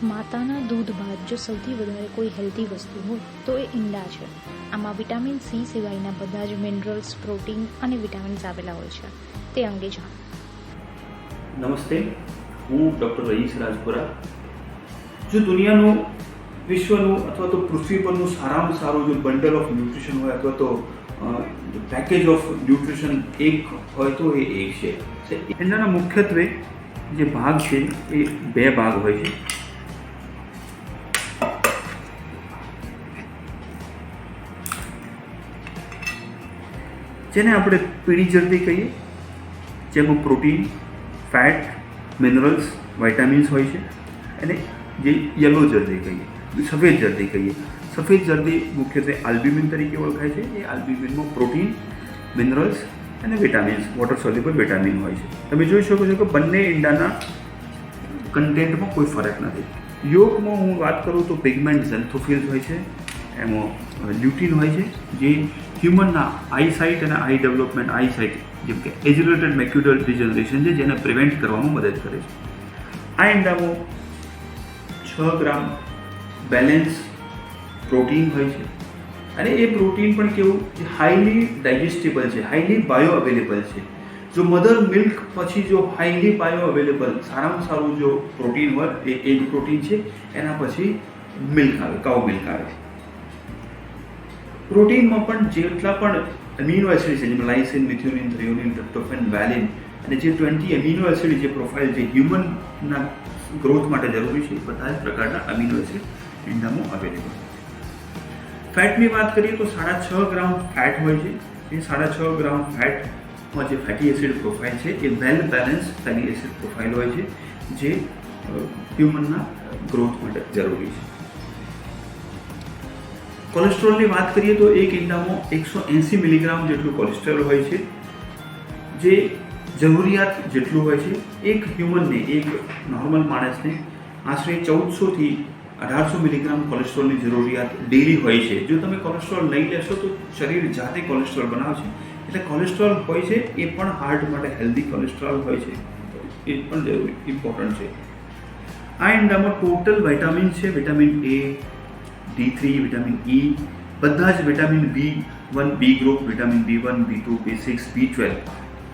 માતાના દૂધ બાદ જો સૌથી વધારે કોઈ હેલ્ધી વસ્તુ હોય તો એ ઈંડા છે. આમાં વિટામિન સી સિવાયના બધા જ મિનરલ્સ, પ્રોટીન અને વિટામિન્સ આવેલા હોય છે. તે અંગે જાણો. નમસ્તે, હું ડૉક્ટર રઈસ રાજપુરા. જો દુનિયાનું, વિશ્વનું અથવા તો પૃથ્વી પરનું સારામાં સારું જો બંડલ ઓફ ન્યુટ્રિશન હોય અથવા તો પેકેજ ઓફ ન્યુટ્રિશન એક હોય તો એ એક છે. ઈંડાના મુખ્યત્વે જે ભાગ છે એ બે ભાગ હોય છે. જેને આપણે પીળી જરદી કહીએ, જેમાં પ્રોટીન, ફેટ, મિનરલ્સ, વિટામિન્સ હોય છે. અને જે યલો જરદી કહીએ, સફેદ જરદી કહીએ. સફેદ જરદી મુખ્યત્વે આલ્બ્યુમિન તરીકે ઓળખાય છે. એ આલ્બ્યુમિનમાં પ્રોટીન, મિનરલ્સ અને વિટામિન્સ, વોટર સોલ્યુબલ વિટામિન હોય છે. તમે જોઈ શકો છો કે બંને ઈંડાના કન્ટેન્ટમાં કોઈ ફરક નથી. યોગમાં હું વાત કરું તો પિગમેન્ટ ઝેન્થોફિલ્સ હોય છે, એમાં લ્યુટીન હોય છે, જે હ્યુમનના આઈસાઇટ અને આઈ ડેવલપમેન્ટ, આઈસાઇટ જેમ કે એજ્યુલેટેડ મેક્યુલર ડિજનરેશન છે જેને પ્રિવેન્ટ કરવામાં મદદ કરે છે. આ ઈંડામાં 6 ગ્રામ બેલેન્સ પ્રોટીન હોય છે. અને એ પ્રોટીન પણ કેવું હાઈલી ડાયજેસ્ટેબલ છે, હાઈલી બાયો અવેલેબલ છે. જો મધર મિલ્ક પછી જો હાઈલી બાયો અવેલેબલ સારામાં સારું જો પ્રોટીન હોય એ એગ પ્રોટીન છે. એના પછી મિલ્ક આવે, કાઉ મિલ્ક આવે. પ્રોટીનમાં પણ જેટલા પણ એમિનો એસિડ છે, જેમ લાઇસિન, મિથિયોનિન, થ્રેયોનિન, ટ્રિપ્ટોફેન, વેલિન અને જે 20 એમિનો એસિડ જે પ્રોફાઇલ જે હ્યુમનના ગ્રોથ માટે જરૂરી છે, બધા જ પ્રકારના એમિનો એસિડ ઈંડામાં અવેલેબલ. ફેટની વાત કરીએ તો 6.5 ગ્રામ ફેટ હોય છે. એ 6.5 ગ્રામ ફેટમાં જે ફેટી એસિડ પ્રોફાઇલ છે એ વેલ બેલેન્સ ફેટી એસિડ પ્રોફાઇલ હોય છે, જે હ્યુમનના ગ્રોથ માટે જરૂરી છે. કોલેસ્ટ્રોલની વાત કરીએ તો એક ઈંડામાં 180 મિલીગ્રામ જેટલું કોલેસ્ટ્રોલ હોય છે, જે જરૂરિયાત જેટલું હોય છે. એક હ્યુમનને, એક નોર્મલ માણસને આશરે 1400 થી 1800 મિલીગ્રામ કોલેસ્ટ્રોલની જરૂરિયાત ડેલી હોય છે. જો તમે કોલેસ્ટ્રોલ નહીં લેશો તો શરીર જાતે કોલેસ્ટ્રોલ બનાવશે. એટલે કોલેસ્ટ્રોલ હોય છે એ પણ હાર્ટ માટે હેલ્ધી કોલેસ્ટ્રોલ હોય છે, એ પણ જરૂરી ઇમ્પોર્ટન્ટ છે. આ ઈંડામાં ટોટલ વિટામિન છે, vitamin A, D3, vitamin E, બધા જ vitamin B1, B group, vitamin B1, B2, B6, B12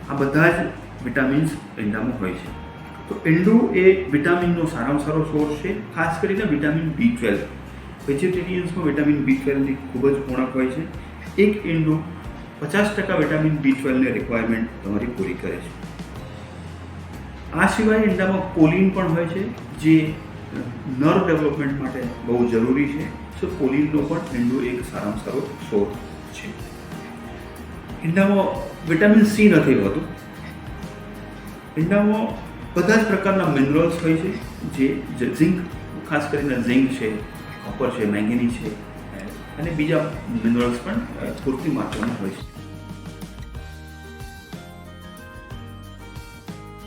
આ બધા જ વિટામિન્સ ઈંડામાં હોય છે. તો ઈંડું એ વિટામિનનો સારામાં સારો સોર્સ છે, ખાસ કરીને વિટામિન B12. વેજીટેરિયન્સમાં વિટામિન B12ની ખૂબ જ ઉણપ હોય છે. એક ઈંડું 50% વિટામિન B12ની રિક્વાયરમેન્ટ તમારી પૂરી કરે છે. આ સિવાય ઈંડામાં કોલિન પણ હોય છે, જે નર્વ ડેવલપમેન્ટ માટે બહુ જરૂરી છે. તો કોલિનનો પણ ઈંડું એક સારામાં સારો સોર્સ છે. ઈંડામાં વિટામિન સી નથી હોતું. ઈંડામાં બધા જ પ્રકારના મિનરલ્સ હોય છે, જે ઝિંક, ખાસ કરીને ઝિંક છે, કોપર છે, મેંગેનીઝ છે અને બીજા મિનરલ્સ પણ પૂરતી માત્રામાં હોય છે.